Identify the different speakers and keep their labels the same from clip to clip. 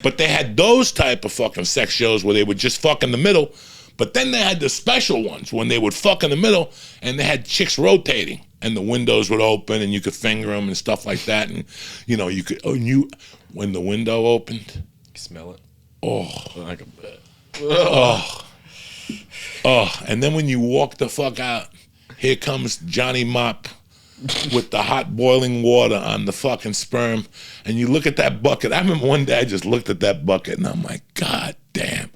Speaker 1: But they had those type of fucking sex shows where they would just fuck in the middle. But then they had the special ones when they would fuck in the middle and they had chicks rotating and the windows would open and you could finger them and stuff like that. And, you know, you could, when the window opened.
Speaker 2: You smell it?
Speaker 1: Oh.
Speaker 2: I can bet.
Speaker 1: Oh. Oh. And then when you walk the fuck out, here comes Johnny Mop with the hot boiling water on the fucking sperm. And you look at that bucket. I remember one day I just looked at that bucket and I'm like, God damn.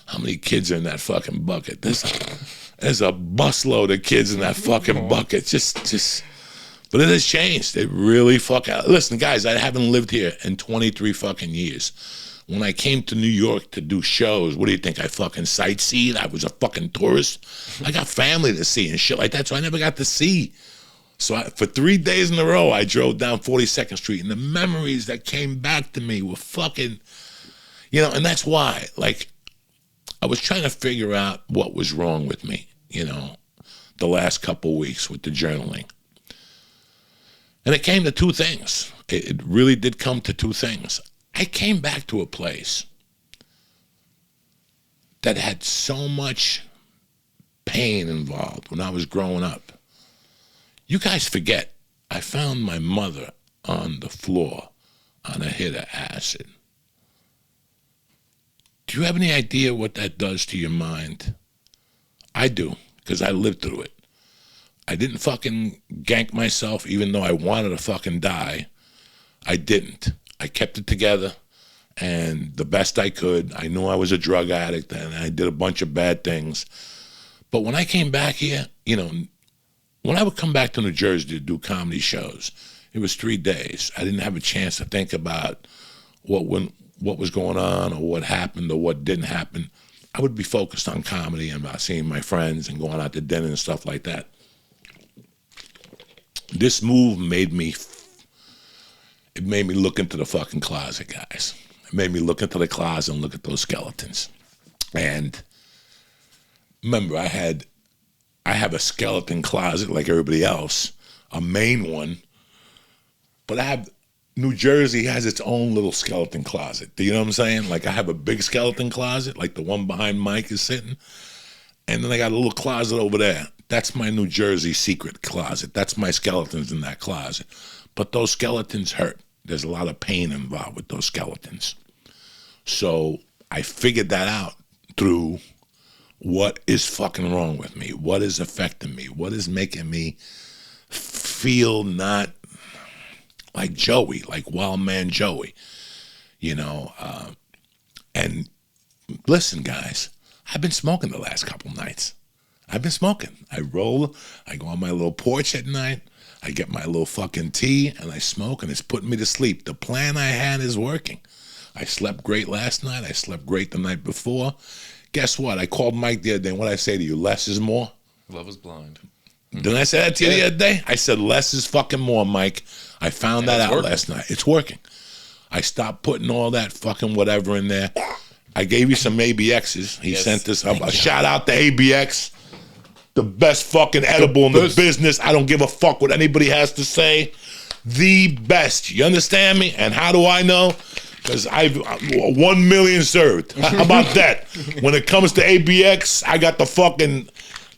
Speaker 1: How many kids are in that fucking bucket? There's a busload of kids in that fucking bucket. Just, but it has changed. It really listen, guys, I haven't lived here in 23 fucking years. When I came to New York to do shows, what do you think? I fucking sightseed? I was a fucking tourist. I got family to see and shit like that, so I never got to see. So for 3 days in a row, I drove down 42nd Street, and the memories that came back to me were fucking, you know, and that's why, like, I was trying to figure out what was wrong with me, you know, the last couple weeks with the journaling. And it came to two things. It really did come to two things. I came back to a place that had so much pain involved when I was growing up. You guys forget, I found my mother on the floor on a hit of acid. Do you have any idea what that does to your mind? I do, because I lived through it. I didn't fucking gank myself even though I wanted to fucking die. I didn't. I kept it together, and the best I could. I knew I was a drug addict, and I did a bunch of bad things. But when I came back here, you know, when I would come back to New Jersey to do comedy shows, it was 3 days. I didn't have a chance to think about what was going on or what happened or what didn't happen. I would be focused on comedy and about seeing my friends and going out to dinner and stuff like that. This move made me look into the fucking closet, guys. It made me look into the closet and look at those skeletons. And remember, I have a skeleton closet like everybody else, a main one, but New Jersey has its own little skeleton closet. Do you know what I'm saying? Like I have a big skeleton closet, like the one behind Mike is sitting, and then I got a little closet over there. That's my New Jersey secret closet. That's my skeletons in that closet. But those skeletons hurt. There's a lot of pain involved with those skeletons. So I figured that out through what is fucking wrong with me, what is affecting me, what is making me feel not like Joey, like Wild Man Joey, you know. And listen, guys, I've been smoking the last couple nights. I've been smoking. I roll, I go on my little porch at night, I get my little fucking tea, and I smoke, and it's putting me to sleep. The plan I had is working. I slept great last night. I slept great the night before. Guess what? I called Mike the other day, and what did I say to you? Less is more?
Speaker 2: Love is blind.
Speaker 1: Didn't I say that to you the other day? I said less is fucking more, Mike. I found that out last night. It's working. I stopped putting all that fucking whatever in there. I gave you some ABXs. He sent us a shout out to ABX. The best fucking edible in the business. I don't give a fuck what anybody has to say. The best. You understand me? And how do I know? Because I've 1 million served. How about that? When it comes to ABX, I got the fucking,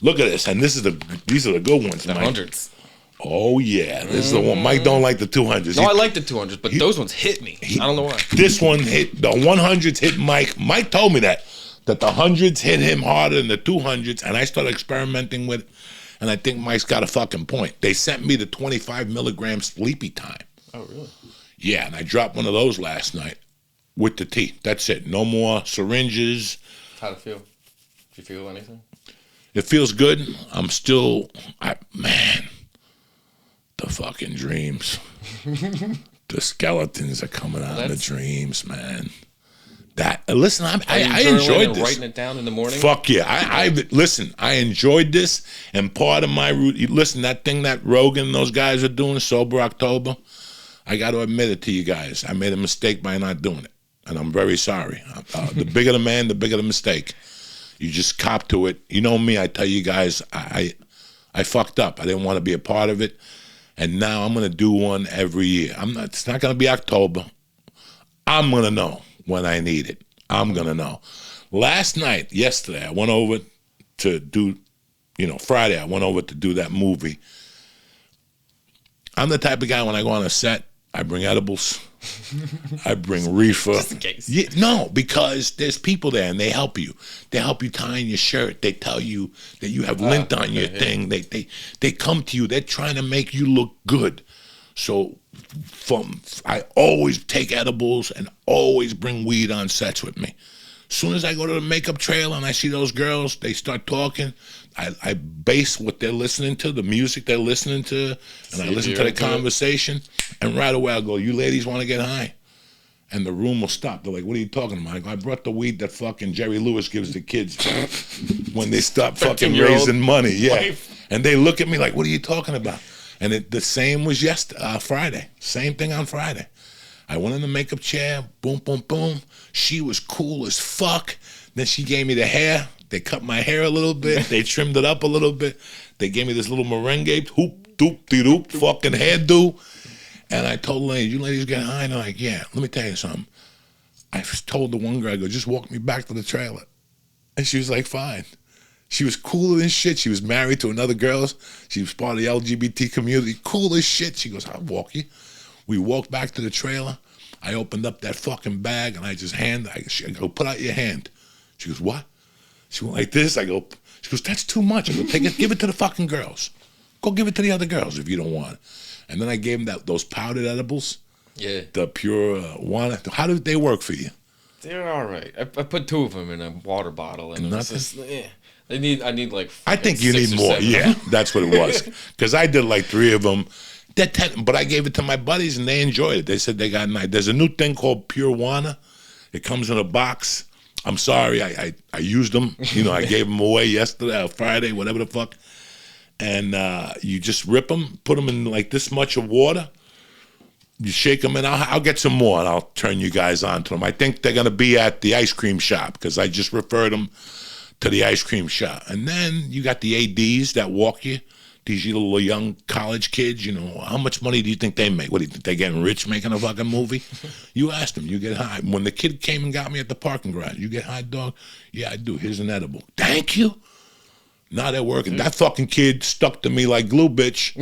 Speaker 1: look at this. And these are the good ones,
Speaker 2: the
Speaker 1: Mike.
Speaker 2: 100s.
Speaker 1: Oh, yeah. This is the one. Mike don't like the 200s.
Speaker 2: No, I like the 200s, but those ones hit me. I don't know why.
Speaker 1: This one hit, the 100s hit Mike. Mike told me that the 100s hit him harder than the 200s, and I started experimenting with it, and I think Mike's got a fucking point. They sent me the 25 milligram sleepy time.
Speaker 2: Oh, really?
Speaker 1: Yeah, and I dropped one of those last night with the tea. That's it. No more syringes.
Speaker 2: How'd it feel? Did you feel anything?
Speaker 1: It feels good. I'm still, man, the fucking dreams. The skeletons are coming out in the dreams, man. Listen, I enjoyed this.
Speaker 2: Writing it down in the morning?
Speaker 1: Fuck yeah. Listen, I enjoyed this, and part of my route, listen, that thing that Rogan and those guys are doing, Sober October, I got to admit it to you guys. I made a mistake by not doing it, and I'm very sorry. The bigger the man, the bigger the mistake. You just cop to it. You know me, I tell you guys, I fucked up. I didn't want to be a part of it, and now I'm going to do one every year. It's not going to be October. I'm going to know. when I need it. I'm going to know. Yesterday, I went over to do, Friday, I went over to do that movie. I'm the type of guy, when I go on a set, I bring edibles. I bring reefer.
Speaker 2: Just in case.
Speaker 1: Yeah, no, because there's people there and they help you. They help you tie in your shirt. They tell you that you have lint on your thing. They come to you. They're trying to make you look good. So I always take edibles and always bring weed on sets with me. As soon as I go to the makeup trailer and I see those girls, they start talking. I base what they're listening to, the music they're listening to, and I listen to the conversation. And right away I'll go, you ladies want to get high? And the room will stop. They're like, what are you talking about? I go, I brought the weed that fucking Jerry Lewis gives the kids when they stop fucking raising money. Yeah. Wife. And they look at me like, what are you talking about? And the same was Friday. Same thing on Friday. I went in the makeup chair, boom, boom, boom. She was cool as fuck. Then she gave me the hair. They cut my hair a little bit. They trimmed it up a little bit. They gave me this little merengue, hoop, doop, de doop, fucking hairdo. And I told the ladies, you ladies get high? And they're like, yeah, let me tell you something. I told the one girl, I go, just walk me back to the trailer. And she was like, fine. She was cooler than shit. She was married to another girl. She was part of the LGBT community. Cool as shit. She goes, I'll walk you. We walked back to the trailer. I opened up that fucking bag and I go, put out your hand. She goes, what? She went like this. She goes, that's too much. I go, give it to the fucking girls. Go give it to the other girls if you don't want it. And then I gave them those powdered edibles. Yeah. The pure one. How did they work for you?
Speaker 2: They're all right. I put 2 of them in a water bottle. And I need like
Speaker 1: I think you need more.
Speaker 2: 7.
Speaker 1: Yeah, that's what it was. Because I did like 3 of them. But I gave it to my buddies and they enjoyed it. They said they got nice. There's a new thing called Pure Wana. It comes in a box. I'm sorry, I used them. I gave them away yesterday, Friday, whatever the fuck. And you just rip them, put them in like this much of water. You shake them, and I'll get some more, and I'll turn you guys on to them. I think they're going to be at the ice cream shop because I just referred them to the ice cream shop. And then you got the ADs that walk you. These little young college kids, how much money do you think they make? What do you think, they're getting rich making a fucking movie? You asked them, you get high. When the kid came and got me at the parking garage, you get high, dog? Yeah, I do. Here's an edible. Thank you. Now they're working. That fucking kid stuck to me like glue, bitch.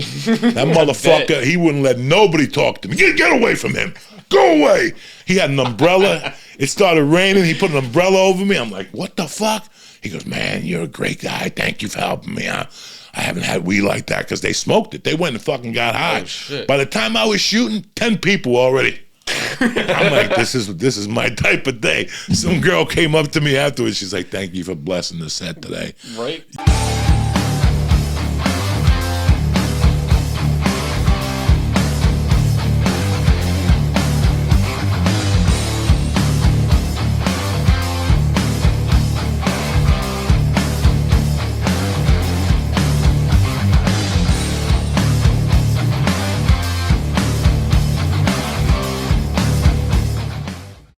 Speaker 1: That motherfucker, he wouldn't let nobody talk to me. Get away from him. Go away. He had an umbrella. It started raining. He put an umbrella over me. I'm like, what the fuck? He goes, man, you're a great guy. Thank you for helping me. I haven't had weed like that because they smoked it. They went and fucking got high. Oh, by the time I was shooting, 10 people already. I'm like, this is my type of day. Some girl came up to me afterwards. She's like, thank you for blessing the set today.
Speaker 2: Right.